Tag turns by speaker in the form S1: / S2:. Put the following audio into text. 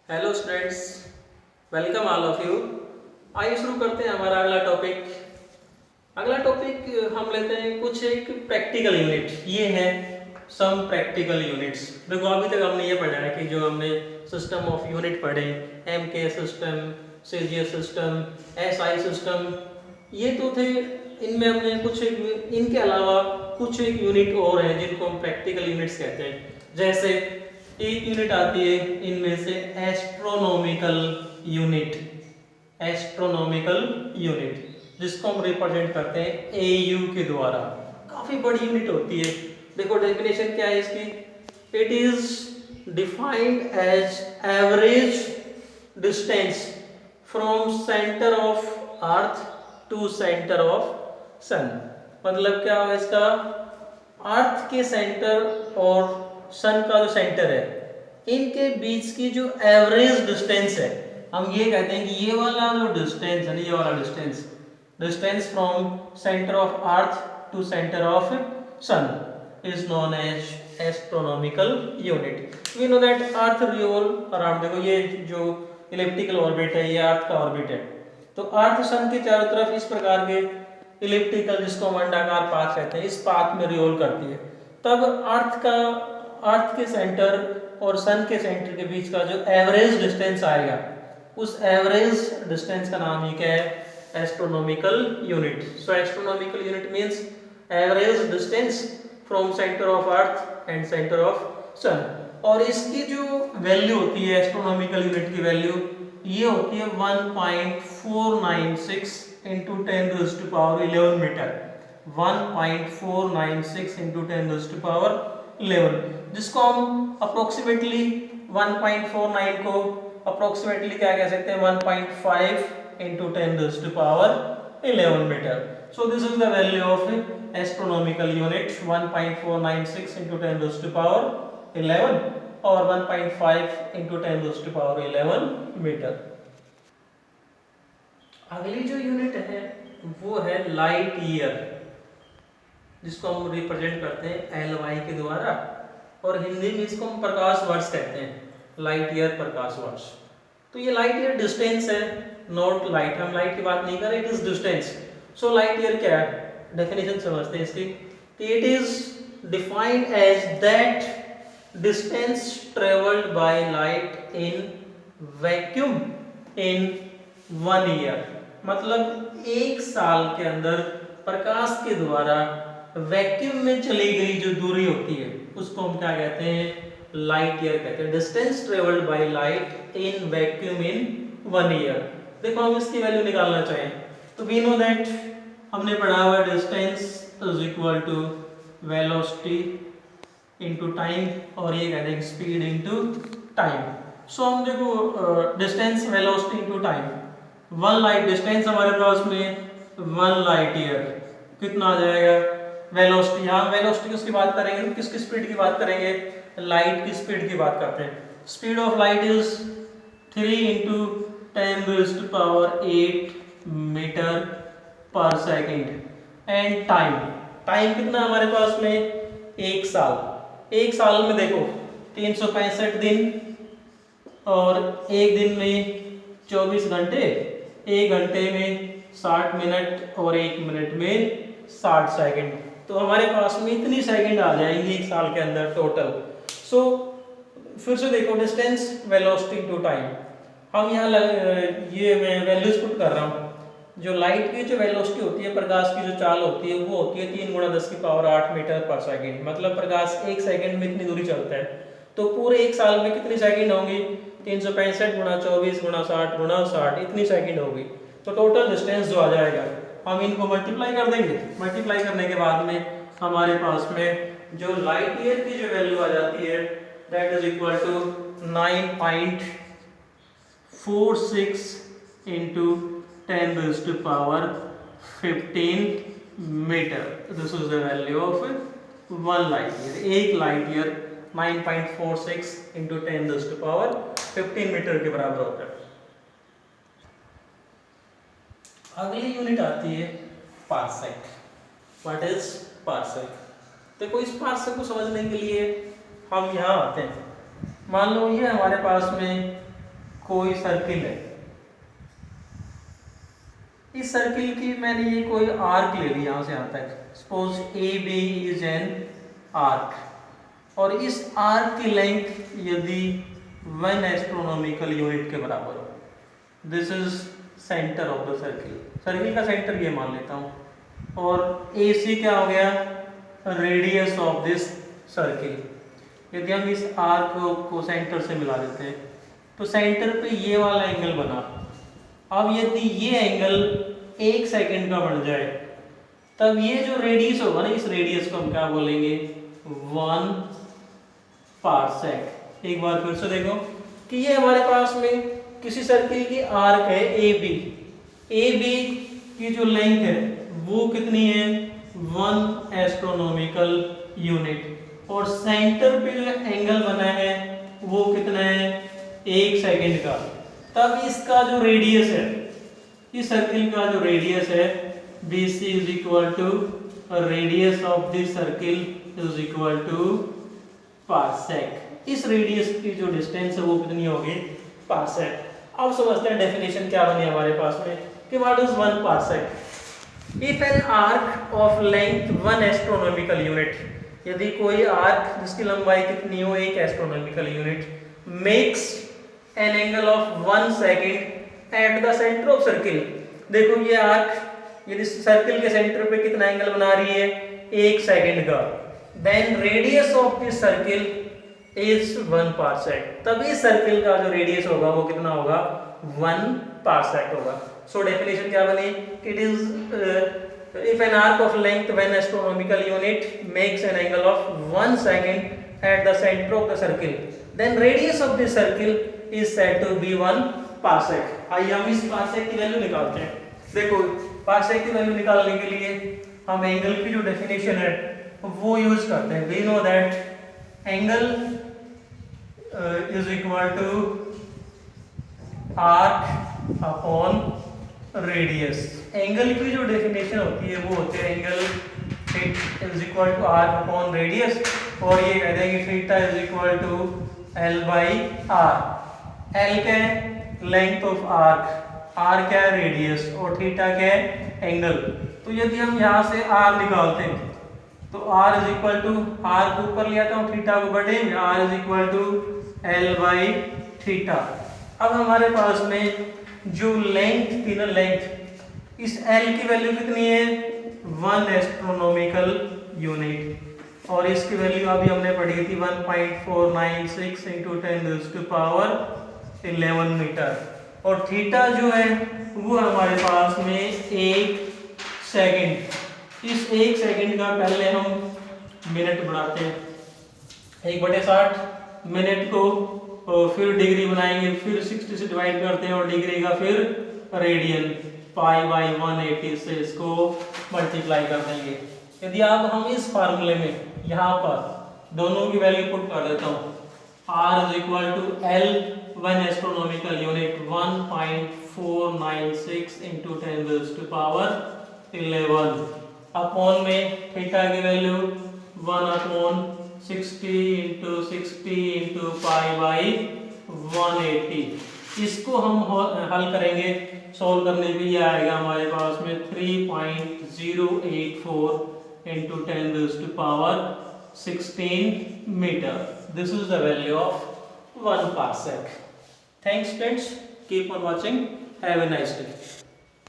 S1: Hello students, welcome all of you. आइए शुरू करते हैं हमारा अगला टॉपिक। अगला टॉपिक हम लेते हैं कुछ एक प्रैक्टिकल यूनिट। ये है सम प्रैक्टिकल यूनिट्स। देखो अभी तक हमने ये पढ़ा है कि जो हमने सिस्टम ऑफ यूनिट पढ़े, एम के system, CGS system, SI system, ये तो थे। इनमें हमने कुछ एक, इनके अलावा कुछ एक यूनिट और हैं जिनको हम प्रैक्टिकल यूनिट्स कहते हैं। जैसे एक यूनिट आती है इनमें से एस्ट्रोनॉमिकल यूनिट। एस्ट्रोनॉमिकल यूनिट जिसको हम रिप्रेजेंट करते हैं एयू के द्वारा। काफी बड़ी यूनिट होती है। देखो डेफिनेशन क्या है इसकी। It is defined as average distance from centre of earth to centre of sun. मतलब क्या होगा इसका, अर्थ के सेंटर और सन का जो सेंटर है, इनके बीच की जो एवरेज डिस्टेंस है, हम ये कहते हैं कि ये वाला जो डिस्टेंस है ना, ये वाला distance, distance from centre of earth to centre of sun is known as astronomical unit. We know that earth revolve around, देखो ये जो इलिप्टिकल ऑर्बिट है ये अर्थ का ऑर्बिट है। तो अर्थ सन के चारों तरफ इस प्रकार के इलिप्टिकल, जिसको हम अंडाकार पाथ कहते हैं, इस पाथ में रिवॉल्व करती है। तब अर्थ के सेंटर और सन के सेंटर के बीच का जो एवरेज डिस्टेंस आएगा, उस एवरेज डिस्टेंस का नाम ही क्या है, astronomical unit. So astronomical unit means average distance from centre of earth and centre of sun. और इसकी जो वैल्यू होती है, एस्ट्रोनॉमिकल यूनिट की वैल्यू ये होती है 1.496 इंटू 10⁻11 मीटर। 1.496 इंटू 10⁻11, जिसको हम अप्रोक्सीमेटली 1.49 को अप्रोक्सीमेटली क्या कह सकते हैं, 1.5 इंटू 10⁻11 metre. So this is the value of astronomical unit, 1.496 into 10⁻11 और 1.5 into 10⁻11 मीटर। अगली जो यूनिट है वो है लाइट ईयर, जिसको हम रिप्रेजेंट करते हैं LY के द्वारा, और हिंदी में इसको हम प्रकाश वर्ष कहते हैं, लाइट ईयर, प्रकाश वर्ष। तो ये लाइट ईयर डिस्टेंस है, नॉट लाइट, हम लाइट की बात नहीं कर रहे, it is distance. So light year क्या है, डेफिनेशन समझते हैं इसकी। It is defined as that distance travelled by light in vacuum in 1 year. मतलब एक साल के अंदर प्रकाश के द्वारा वैक्यूम में चली गई जो दूरी होती है, उसको हम क्या कहते हैं, लाइट ईयर कहते हैं। Distance travelled by light in vacuum in 1 year. देखो हम इसकी वैल्यू निकालना चाहें तो वी नो दैट, हमने पढ़ा हुआ distance is equal to velocity into time, और ये कहते हैं स्पीड इनटू टाइम। सो हम देखो distance velocity into time, 1 light distance हमारे पास में 1 लाइट ईयर, कितना आ जाएगा वेलोसिटी। यहाँ वेलोसिटी किसकी बात करेंगे, तो किसकी स्पीड की बात करेंगे, लाइट की स्पीड की बात करते हैं। Speed of light is 3 into 10⁻8 metre per second. And time कितना हमारे पास में, एक साल। एक साल में देखो 365 दिन, और एक दिन में 24 घंटे, एक घंटे में 60 मिनट, और एक मिनट में 60 सेकंड। तो हमारे पास में इतनी सेकंड आ जाएंगी एक साल के अंदर टोटल। सो फिर से देखो डिस्टेंस वेलोसिटी टू टाइम, हम यहाँ ये मैं वैल्यूज पुट कर रहा हूँ। जो लाइट की जो वेलोसिटी होती है, प्रकाश की जो चाल होती है, वो होती है 3 × 10⁸ मीटर पर सेकेंड। मतलब प्रकाश एक सेकंड में इतनी दूरी चलता है, तो पूरे एक साल में कितनी सेकंड होंगी, 365 × 24 × 60 × 60, इतनी सेकंड होगी। तो टोटल डिस्टेंस जो आ जाएगा, हम इनको मल्टीप्लाई कर देंगे। मल्टीप्लाई करने के बाद में हमारे पास में जो लाइट ईयर की जो वैल्यू आ जाती है, that is equal to 9.46 into 10⁻15 metre. This is the value of 1 light year. एक लाइट ईयर 9.46 इंटू 10⁻15 मीटर के बराबर होता है। अगली यूनिट आती है पार्सेक। What is parsec? देखो इस पार्सेक को समझने के लिए हम यहाँ आते हैं। मान लो ये हमारे पास में कोई सर्किल है, इस सर्किल की मैंने ये कोई आर्क ले लिया यहाँ से यहाँ तक, suppose A B is an arc, और इस आर्क की लेंथ यदि 1 एस्ट्रोनॉमिकल यूनिट के बराबर हो, this is centre of the circle, circle का सेंटर ये मान लेता हूँ, और ए सी क्या हो गया, रेडियस ऑफ दिस सर्किल। यदि हम इस आर्क को सेंटर से मिला देते हैं तो सेंटर पे ये वाला एंगल बना, अब यदि ये एंगल 1 सेकंड का बन जाए तब ये जो रेडियस होगा ना, इस रेडियस को हम क्या बोलेंगे, 1 पार्सेक। एक बार फिर से देखो कि ये हमारे पास में किसी सर्किल की आर्क है ए बी की जो लेंथ है वो कितनी है, 1 एस्ट्रोनॉमिकल यूनिट, और सेंटर पे जो एंगल बना है वो कितना है, 1 सेकंड का। तब इसका जो रेडियस है, इस सर्किल का जो रेडियस है, BC is equal to radius of this circle is equal to parsec. इस रेडियस की जो डिस्टेंस है वो कितनी होगी, पार्सेक। अब समझते हैं डेफिनेशन क्या बनी हमारे पास में कि what is 1 parsec. If an arc of length 1 astronomical unit, यदि कोई आर्क जिसकी लंबाई कितनी हो, 1 astronomical unit, makes an angle of 1 second at the centre of circle. देखो ये आर्क यदि सर्किल के सेंटर पे कितना एंगल बना रही है, 1 सेकंड का, then radius of this circle is 1 parsec. तभी सर्किल का जो रेडियस होगा वो कितना होगा, 1 पार्सेक होगा। सो डेफिनेशन क्या बनी, it is if an arc of length 1 astronomical unit makes an angle of 1 second at the center of the circle, then radius of this circle is said to be 1 parsec। आइए हम इस parsec की value निकालते हैं। देखो parsec की value निकालने के लिए हम एंगल की जो डेफिनेशन है वो यूज करते हैं। We know that angle is equal to arc upon radius. Angle की जो डेफिनेशन होती है वो होती है angle is equal to arc upon radius, और ये कह देंगे theta is equal to L by R. L क्या है, लेंथ ऑफ आर्क, आर क्या है, रेडियस, और थीटा क्या है, एंगल। तो यदि हम यहाँ से आर निकालते हैं तो R is equal to, R को ऊपर ले आता हूँ, थीटा को बटे, R is equal to L by theta. अब हमारे पास में जो लेंथ थी ना, लेंथ, इस L की वैल्यू कितनी है, 1 एस्ट्रोनॉमिकल यूनिट, और इसकी वैल्यू अभी हमने पढ़ी थी 1.496 इंटू 10⁻11 मीटर, और थीटा जो है वो हमारे पास में 1 सेकंड। इस 1 सेकंड का पहले हम मिनट बनाते हैं, 1/60 मिनट को, फिर डिग्री बनाएंगे, फिर 60 से डिवाइड करते हैं, और डिग्री का फिर रेडियन, π/180 से इसको मल्टीप्लाई कर देंगे। यदि आप हम इस फार्मूले में यहाँ पर दोनों की वैल्यू पुट कर देता हूँ, R is equal to L 1 astronomical unit 1.496 into 10⁻11 upon में थीटा की वैल्यू 1/60 इंटू 60 इंटू π/180। इसको हम हल करेंगे, सॉल्व करने पे ये आएगा हमारे पास में 3.084 into 10⁻16 metre. This is the value of 1 parsec. Thanks friends, keep on watching, have a nice day.